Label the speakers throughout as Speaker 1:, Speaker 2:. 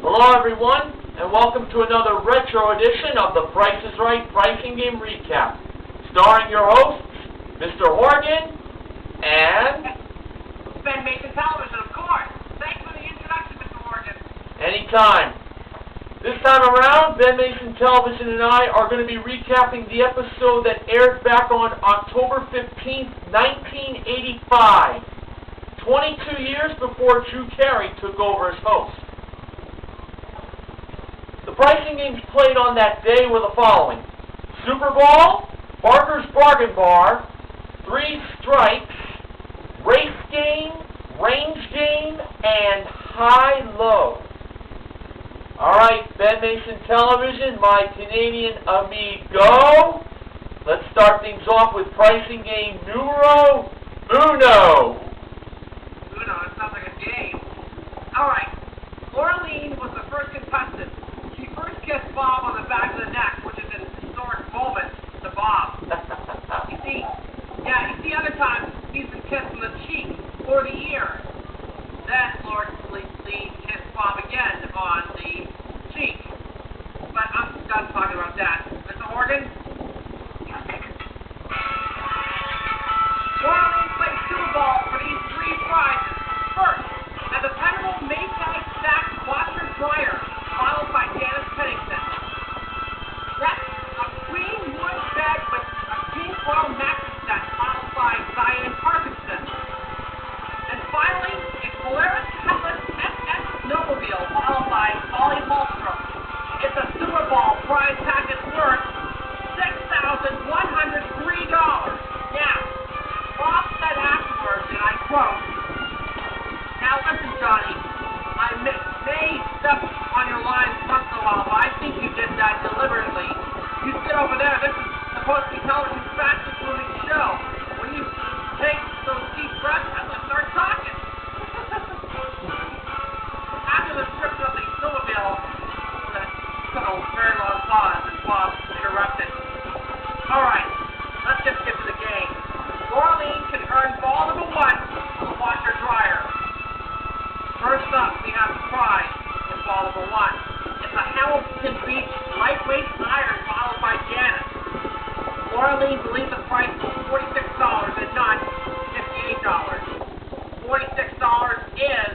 Speaker 1: Hello everyone, and welcome to another retro edition of the Price is Right Pricing Game Recap, starring your hosts, Mr. Horgan and...
Speaker 2: Ben Mason Television, of course. Thanks for the introduction, Mr. Horgan.
Speaker 1: Anytime. This time around, Ben Mason Television and I are going to be recapping the episode that aired back on October 15th, 1985, 22 years before Drew Carey took over as host. The pricing games played on that day were the following: Super Ball, Barker's Bargain Bar, Three Strikes, Race Game, Range Game, and High-Low. Alright, Ben Mason Television, my Canadian amigo. Let's start things off with pricing game numero uno.
Speaker 2: Uno, it sounds like a game. Alright, Laureline was the first contestant. She first kissed Bob on the back of the neck, which is an historic moment to Bob. You see other times he's been kissed on the cheek or the ear. Then Laureline kissed Bob again on the cheek. But I'm done talking about that. Mr. Horgan? Laureline played Super Ball for these three prizes. First, a dependable Maytag stacked washer dryer, followed by Janice Pennington. Next, a green wood bed with a king Koil mattress set, followed by Diane Parkinson. And finally, a Polaris Cutlass SS snowmobile, followed by Ollie Holstrom. It's a Super Bowl prize package worth $6,103. Now, Bob said afterwards, and I quote, "Now listen, Johnny, I may step on your lines once in a while, but I think you did that deliberately. You sit over there. This is supposed to be television's fastest moving show. When you take those deep breaths, I just start talking." After the description of the snowmobile, that took a very long pause, and Bob interrupted. All right, let's just get to the game. Laureline can earn ball number one for the washer dryer. First up, we have the prize in ball number one. It's a Hamilton Beach lightweight iron, followed by Janice. Laureline believes the price was $46 and not $58. $46 is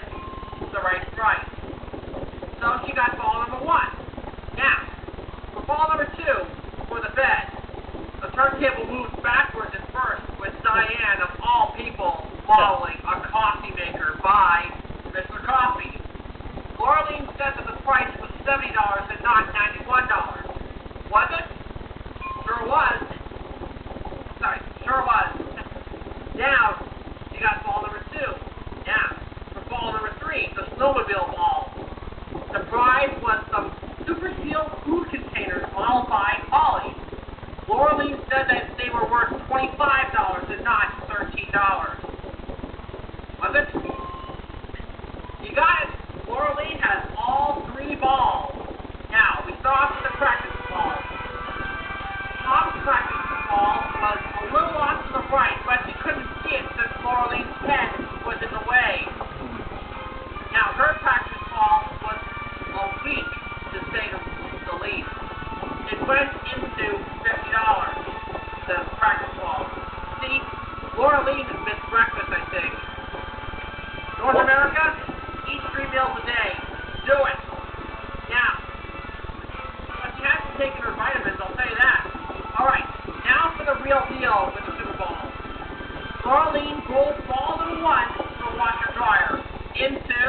Speaker 2: the right price. So she got ball number one. Now, for ball number two, for the bed, the turntable moves backwards at first with Diane, of all people, modeling a coffee maker by Mr. Coffee. Laureline said that the price was $70 and not $91. Was it? Sure was. Sure was. Now, you got ball number two. Now, for ball number three, the snowmobile ball. The prize was some super sealed food containers, followed by Ollie. Laureline said that they were worth $25 and not $13. Was it? You got it. Laureline has all three balls. Now, we start off with the practice ball. Tom's practice ball was a little off to the right, but you couldn't see it since Laureline's head was in the way. Now, her practice ball was a weak, to say the least. It went into $50, the practice ball. See, Laureline has missed breakfast, I think. North America, eat 3 meals a day. Do it. Now, but she hasn't taken her vitamins, I'll tell you that. All right, now for the real deal with the Super Bowl. Laureline rolled ball number one for washer dryer into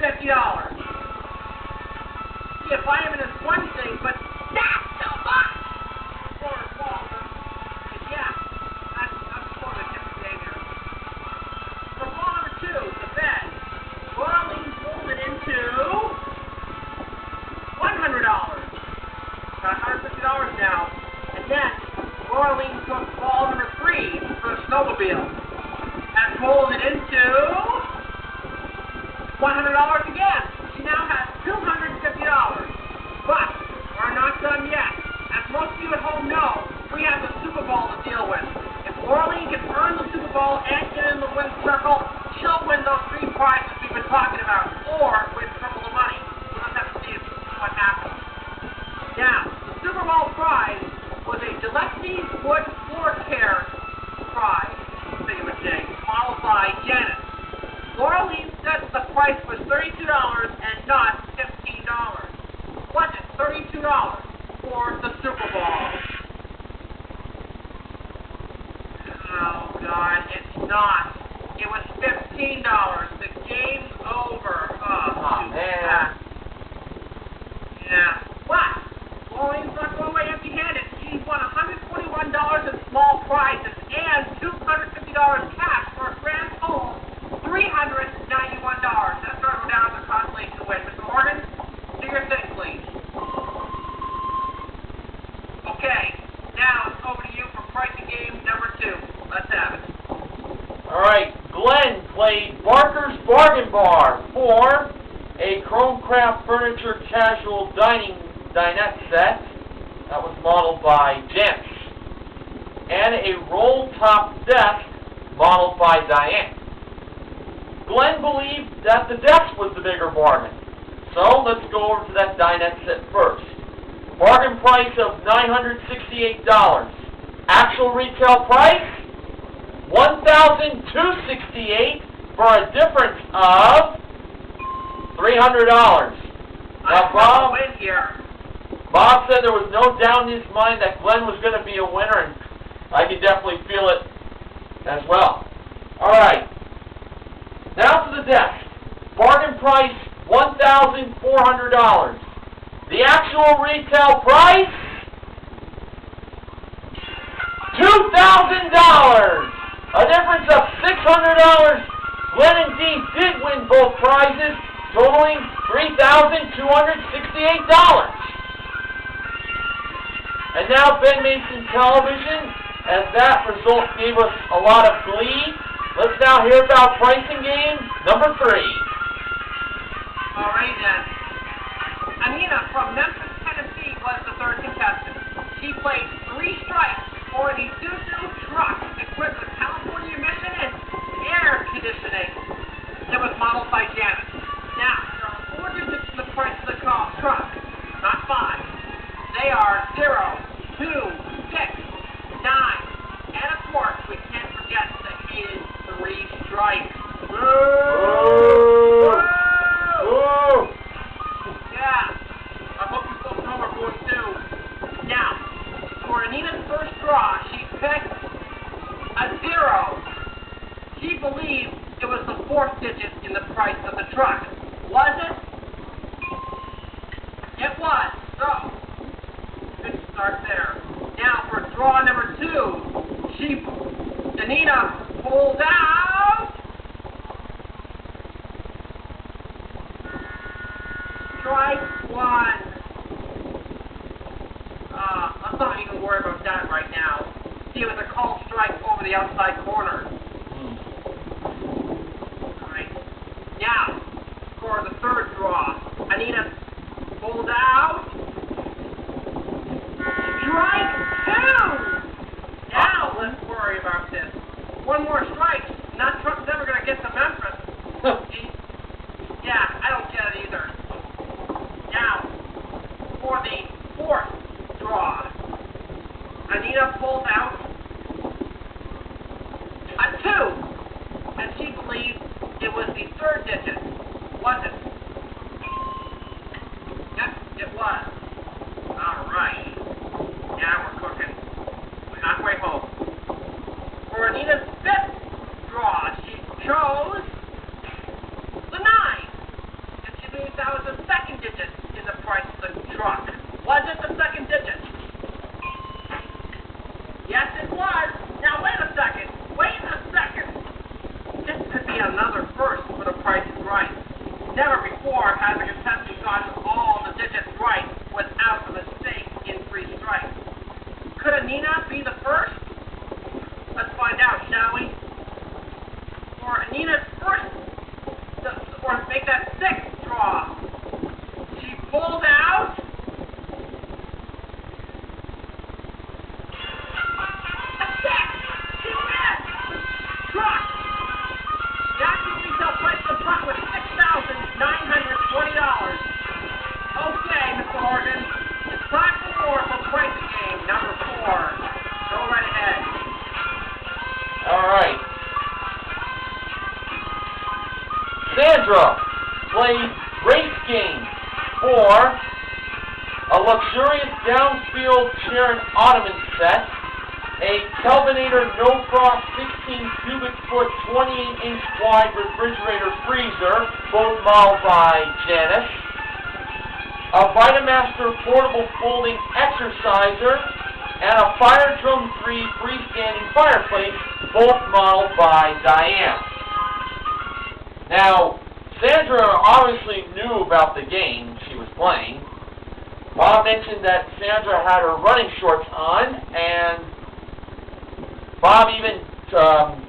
Speaker 2: $50. See, a vitamin is one thing, but not so much for ball number. Yeah, I'm sort of different behavior. For ball number two, the bed, Laureline rolled it into $100. Got $150 now. And then Laureline took ball number three for the snowmobile and rolled it into $100 again. She now has $250. But we're not done yet. As most of you at home know, we have the Super Bowl to deal with. If Laureline can earn the Super Bowl and get in the win circle, she'll win those 3 prizes we've been talking about, or win triple the money. We'll just have to see what happens. Now, the Super Bowl prize was a Gillespie wood floor care prize, thingamajig, modeled by Janet. Laura Lee said the price was $32 and not $15. Was it $32 for the Super Bowl? Oh, God, it's not. It was $15. The game's over. Oh,
Speaker 1: man.
Speaker 2: Yeah. But Laureen's not going away empty-handed. She's won $121 in small prizes and $250 cash for a grand total $391. That's going to go down to the consolation win. Mr. Morgan, do your thing, please. Okay, now it's over to you for pricing game number 2. Let's have it.
Speaker 1: All right, Glenn played Barker's Bargain Bar for a Chromcraft Furniture casual dinette set that was modeled by Janet, and a roll-top desk modeled by Diane. Glenn believed that the desk was the bigger bargain, so let's go over to that dinette set first. Bargain price of $968. Actual retail price, $1,268 for a difference of $300. Now, Bob said there was no doubt in his mind that Glenn was going to be a winner, and I can definitely feel it as well. All right. Now to the desk. Bargain price, $1,400. The actual retail price, $2,000. A difference of $600. Glenn and Dee did win both prizes, totaling $3,268. And now Ben Mason Television, as that result gave us a lot of glee. Let's now hear about pricing game number 3.
Speaker 2: All right, then. Anina from Memphis, Tennessee was the third contestant. She played 3 strikes for the Isuzu Truck, equipped with California emission and air conditioning. It was modeled by Janet. Now, there are 4 digits in the price of the truck, not 5. They are 0, 2, 6, 9, and of course, we can't forget the hated 3 strikes.
Speaker 1: Woo! Woo!
Speaker 2: Yeah. I hope you folks know we're going to. Now, for Anina's first draw, she picked a 0. She believed it was the 4th digit in the price of the truck. Was it? It was. So, good start there. Now, for draw number 2, Anina pulled out strike 1. Let's not even worry about that right now. See, it was a called strike over the outside corner. Alright. Now, for the 3rd draw, Anina pulled out strike 2! Now, let's worry about this. 1 more strike, and that truck's never going to get to Memphis. Yeah, I don't get it either. Now, for the 4th draw, Anina pulled out a 2, and she believed it was the 3rd digit. Was it? Yes, it was. All right. Now we're cooking. We're halfway home. For Anina's 5th draw, she chose the 9, and she believed that was the 2nd digit in the price of the truck. Was it the 2nd digit? Yes, it was. Now, wait a second. This could be another first for the Price is Right. Never before has a contestant gotten all the digits right without a mistake in 3 strikes. Could Anina be the first? Let's find out, shall we? For Anina's first, or make that 6th draw, she pulled out a 6. She missed. Truck. That's the
Speaker 1: Sandra played race games for a luxurious downfield chair and ottoman set, a Kelvinator no-frost 16 cubic foot 28-inch wide refrigerator freezer, both modeled by Janice, a Vitamaster portable folding exerciser, and a Fire Drum 3 freestanding fireplace, both modeled by Diane. Now, Sandra obviously knew about the game she was playing. Bob mentioned that Sandra had her running shorts on, and Bob even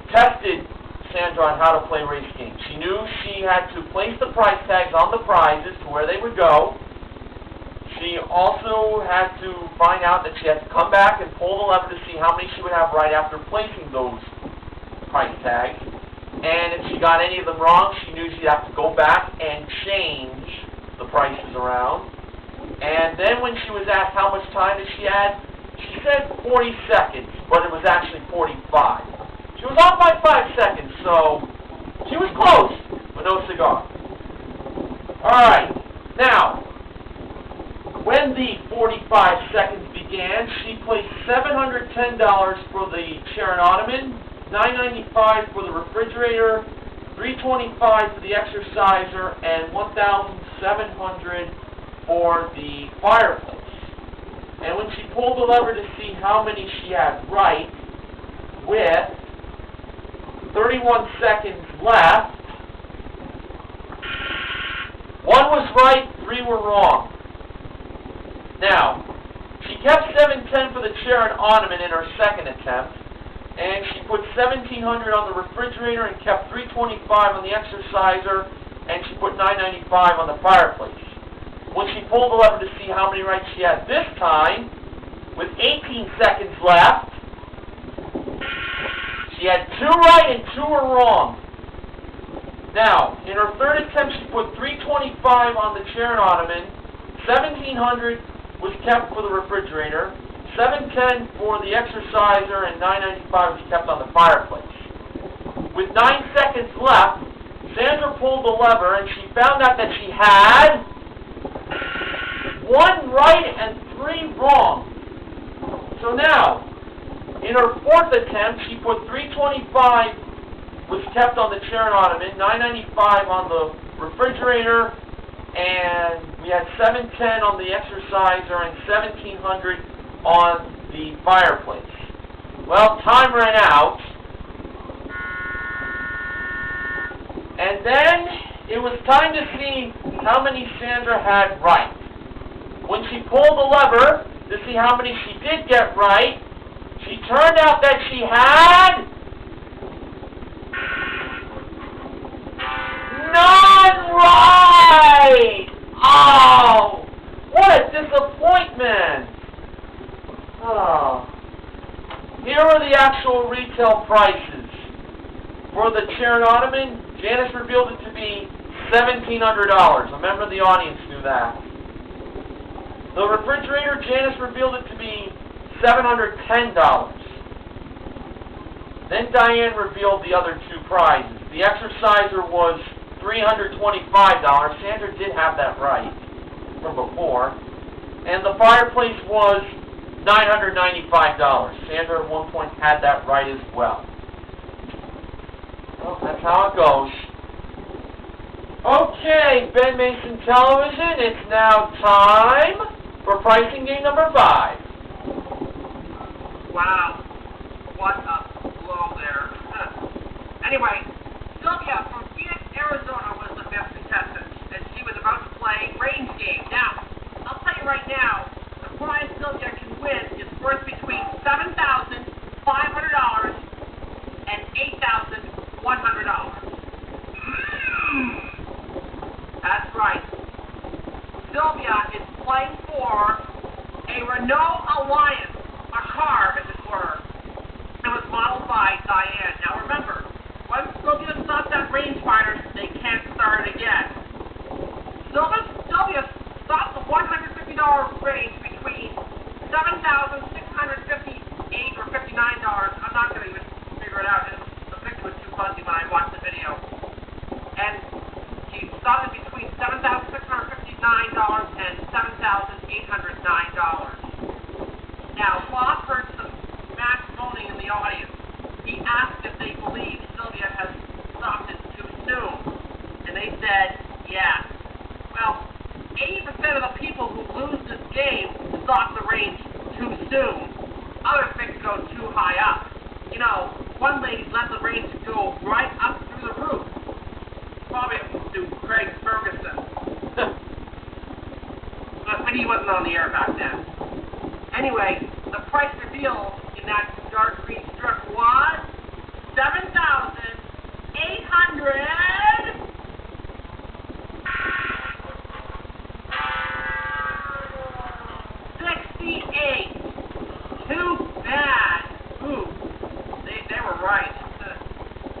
Speaker 1: tested Sandra on how to play race games. She knew she had to place the price tags on the prizes to where they would go. She also had to find out that she had to come back and pull the lever to see how many she would have right after placing those price tags. And if she got any of them wrong, she knew she'd have to go back and change the prices around. And then when she was asked how much time did she add, she said 40 seconds, but it was actually 45. She was off by 5 seconds, so she was close, but no cigar. Alright, now, when the 45 seconds began, she placed $710 for the chair and ottoman, $995 for the refrigerator, $325 for the exerciser, and $1,700 for the fireplace. And when she pulled the lever to see how many she had right, with 31 seconds left, 1 was right, 3 were wrong. Now, she kept $710 for the chair and ottoman in her second attempt, and she put $1,700 on the refrigerator and kept $325 on the exerciser, and she put $995 on the fireplace. When she pulled the lever to see how many right she had this time, with 18 seconds left, she had 2 right and 2 were wrong. Now, in her third attempt, she put $325 on the chair and ottoman, $1,700 was kept for the refrigerator, $710 for the exerciser, and $995 was kept on the fireplace. With 9 seconds left, Sandra pulled the lever and she found out that she had 1 right and 3 wrong. So now, in her fourth attempt, she put $325 was kept on the chair and ottoman, $995 on the refrigerator, and we had $710 on the exerciser and $1,700 on the fireplace. Well, time ran out, and then it was time to see how many Sandra had right. When she pulled the lever to see how many she did get right, she turned out that she had none right! Oh, what a disappointment! Oh. Here are the actual retail prices. For the chair and ottoman, Janice revealed it to be $1,700. A member of the audience knew that. The refrigerator, Janice revealed it to be $710. Then Diane revealed the other 2 prizes. The exerciser was $325. Sandra did have that right from before. And the fireplace was $995. Sandra at one point had that right as well. Well, that's how it goes. Okay, Ben Mason Television, it's now time for pricing game number 5.
Speaker 2: Wow. What a blow there. Anyway, Sylvia from Phoenix, Arizona was the 5th contestant, and she was about to play range game. Now, I'll tell you right now, the prize Sylvia can win is worth between $7,500 and $8,100. That's right. Sylvia is playing for a Renault Alliance, a car, as it were. It was modeled by Diane. Now remember, once Sylvia stops that rangefinder, they can't start it again. Sylvia stopped the $150 range between $7,658 or $59. I'm not going to even figure it out. The picture was too fuzzy when I watched the video. And and $7,809. Now, Bob heard some mass moaning in the audience. He asked if they believe Sylvia has stopped it too soon. And they said, yes. Well, 80% of the people who lose this game stop the range too soon. Others think it goes too high up. You know, one lady let the range go right up through the roof. Probably to Craig Ferguson. But he wasn't on the air back then. Anyway, the price revealed in that dark green strip was $7,868. Too bad. Ooh, they were right.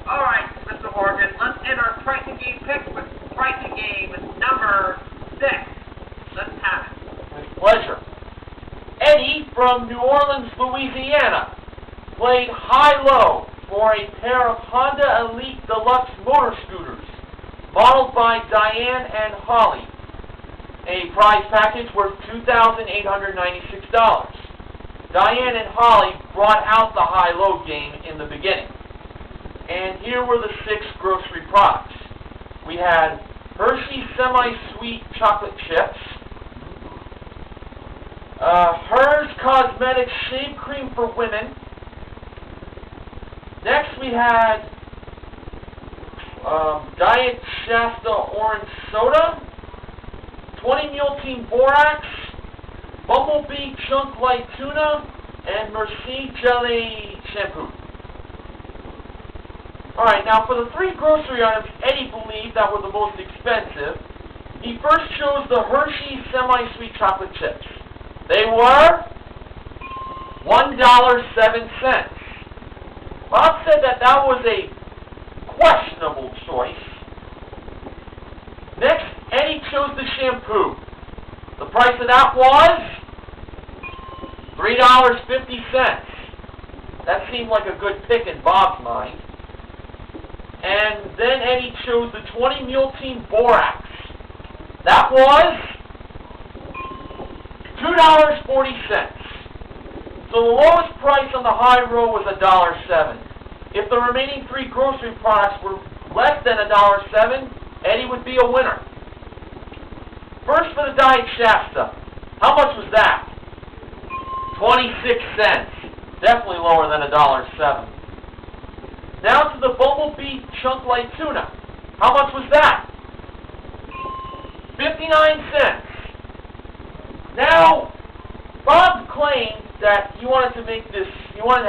Speaker 2: All right, Mr. Horgan, let's end our pricing game picks with pricing game number 6. Let's have it.
Speaker 1: With pleasure. Eddie from New Orleans, Louisiana, played high-low for a pair of Honda Elite Deluxe motor scooters, modeled by Diane and Holly. A prize package worth $2,896. Diane and Holly brought out the high-low game in the beginning. And here were the 6 grocery products. We had Hershey Semi-Sweet Chocolate Chips, Hers Cosmetics Shave Cream for Women. Next we had Diet Shasta Orange Soda, 20 Mule Team Borax, Bumblebee Chunk Light Tuna, and Merci Jelly Shampoo. Alright, now for the 3 grocery items Eddie believed that were the most expensive, he first chose the Hershey Semi-Sweet Chocolate Chips. They were $1.07. Bob said that was a questionable choice. Next, Eddie chose the shampoo. The price of that was $3.50. That seemed like a good pick in Bob's mind. And then Eddie chose the 20 Mule Team Borax. That was $2.40. So the lowest price on the high row was $1.07. If the remaining 3 grocery products were less than $1.07, Eddie would be a winner. First for the Diet Shasta. How much was that? 26 cents. Definitely lower than $1.07. Now to the Bumblebee Chunk Light Tuna. How much was that? 59 cents. Now, Bob claimed that he wanted to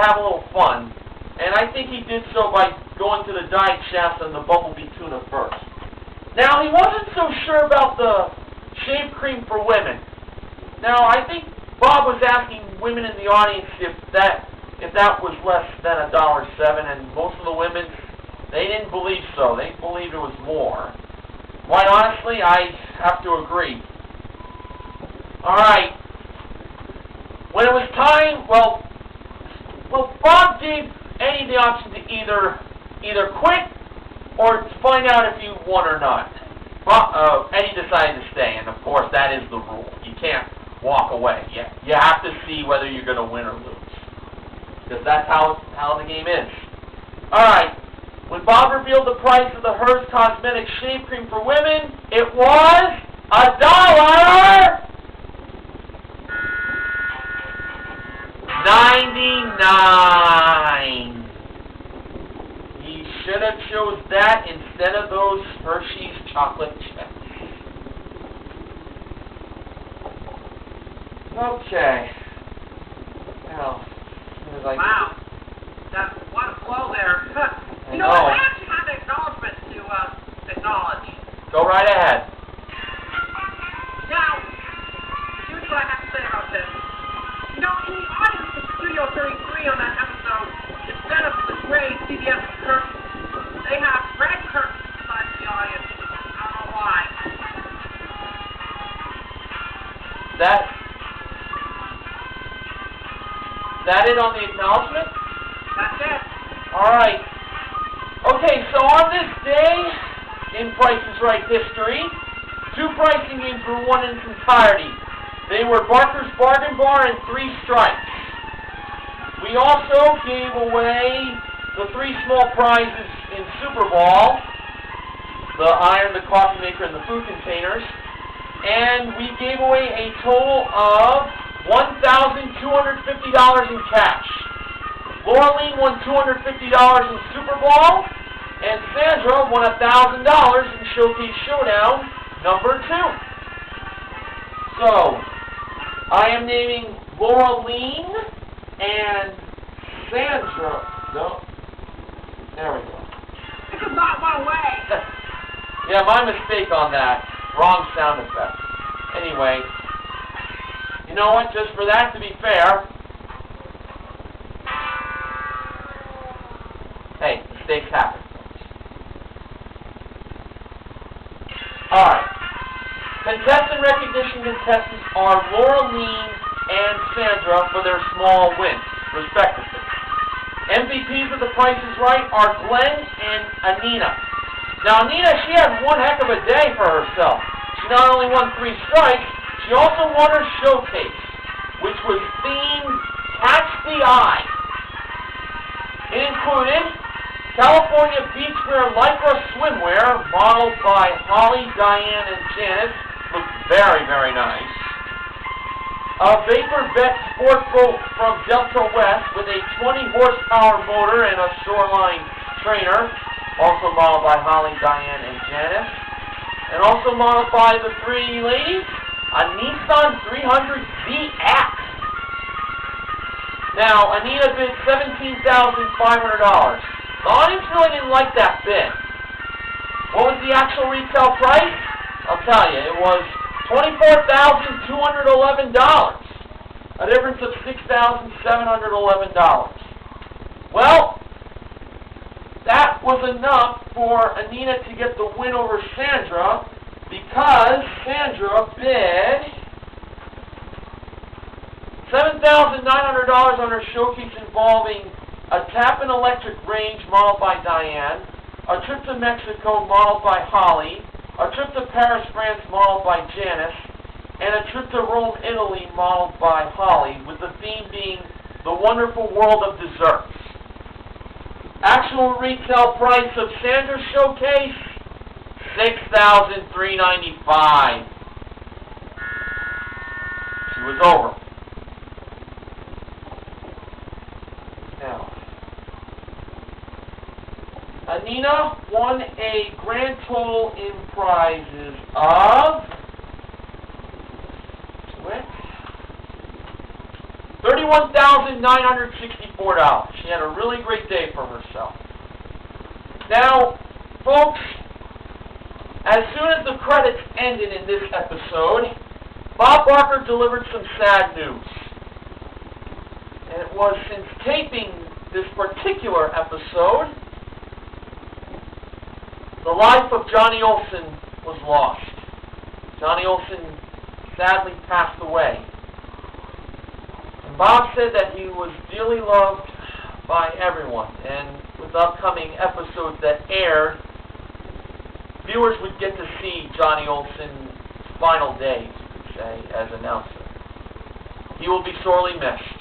Speaker 1: have a little fun, and I think he did so by going to the Diet Shasta and the Bumblebee Tuna first. Now, he wasn't so sure about the shave cream for women. Now, I think Bob was asking women in the audience if that was less than $1.07, and most of the women, they didn't believe so. They believed it was more. Quite honestly, I have to agree. All right. When it was time, well, Bob gave Eddie the option to either quit or to find out if you won or not. Eddie decided to stay, and of course that is the rule. You can't walk away. You have to see whether you're going to win or lose, because that's how the game is. All right. When Bob revealed the price of the Hers Cosmetics Shave Cream for Women, it was $1.99. He should have chose that instead of those Hershey's chocolate chips. Okay. Well,
Speaker 2: wow. That's what a flow there. You know, I actually have an acknowledgement to acknowledge.
Speaker 1: Go right ahead.
Speaker 2: Now, here's what I have to say about this. You know, in the audience of Studio 33 on that episode, instead of the gray CBS curtains, they have red curtains inside the audience. I don't know why.
Speaker 1: That it on the acknowledgement?
Speaker 2: That's it.
Speaker 1: All right. Okay, so on this day in Price is Right history, 2 pricing games were won in its entirety. They were Barker's Bargain Bar and 3 Strikes. We also gave away the 3 small prizes in Super Ball, the iron, the coffee maker, and the food containers. And we gave away a total of $1,250 in cash. Laureline won $250 in Super Ball, and Sandra won $1,000 in Showcase Showdown number 2. So, I am naming Laureline and Sandra. No, there we go.
Speaker 2: It's not one way.
Speaker 1: Yeah, my mistake on that. Wrong sound effect. Anyway, you know what? Just for that to be fair, hey, mistakes happen. Alright. Contestant recognition contestants are Laureline and Sandra for their small wins, respectively. MVPs of The Price is Right are Glenn and Anina. Now, Anina, she had one heck of a day for herself. She not only won 3 strikes, she also won her showcase, which was themed Catch the Eye. It included California Beachwear Lycra swimwear, modeled by Holly, Diane, and Janice. Looked very, very nice. A Vapor Vet sport boat from Delta West with a 20-horsepower motor and a shoreline trainer, also modeled by Holly, Diane, and Janice. And also modeled by the 3 ladies, a Nissan 300ZX. Now, Anita bid $17,500. The audience really didn't like that bid. What was the actual retail price? I'll tell you, it was $24,211. A difference of $6,711. Well, that was enough for Anina to get the win over Sandra, because Sandra bid $7,900 on her showcase involving a Tappan electric range modeled by Diane, a trip to Mexico modeled by Holly, a trip to Paris, France modeled by Janice, and a trip to Rome, Italy modeled by Holly, with the theme being the wonderful world of desserts. Actual retail price of Sandra's showcase, $6,395. She was over. Now, Anina won a grand total in prizes of $31,964. She had a really great day for herself. Now, folks, as soon as the credits ended in this episode, Bob Barker delivered some sad news. And it was since taping this particular episode, the life of Johnny Olson was lost. Johnny Olson sadly passed away. And Bob said that he was dearly loved by everyone. And with the upcoming episodes that aired, viewers would get to see Johnny Olson's final days, you could say, as announcer. He will be sorely missed.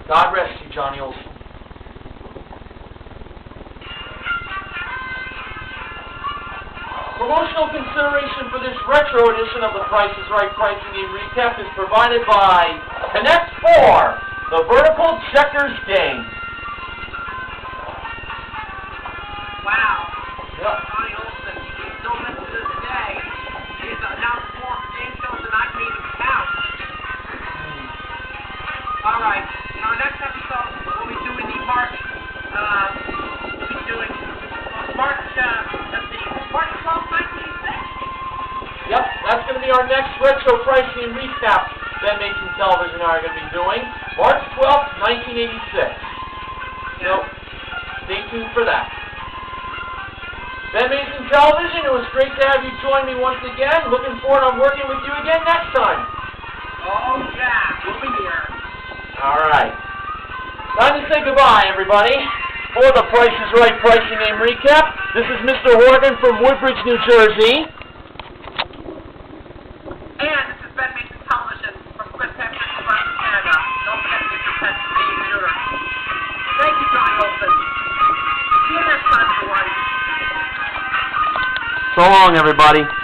Speaker 1: God rest you, Johnny Olson. Promotional consideration for this retro edition of the Price is Right Pricing Game Recap is provided by Connect 4, the vertical checkers game.
Speaker 2: Wow.
Speaker 1: Yep.
Speaker 2: Johnny Olson, he's still missing to this day. He's announced 4 game shows that I can even count. All right. In our next episode, we'll be doing the March, we'll be doing March 12th, 1960.
Speaker 1: Yep, that's going to be our next retro pricing and recap Ben Mason Television and I are going to be doing. March 12th, 1986. So, stay tuned for that. Ben Mason Television, it was great to have you join me once again. Looking forward to working with you again next time.
Speaker 2: Oh, yeah. We'll be here.
Speaker 1: All right. Time to say goodbye, everybody. For the Price is Right pricing game recap, this is Mr. Horgan from Woodbridge, New Jersey.
Speaker 2: And this is M.V.P. Television from Contestant, Canada. Don't forget to get your pets spayed and neutered. Thank you, John Olson. See you next time, everyone.
Speaker 1: So long, everybody.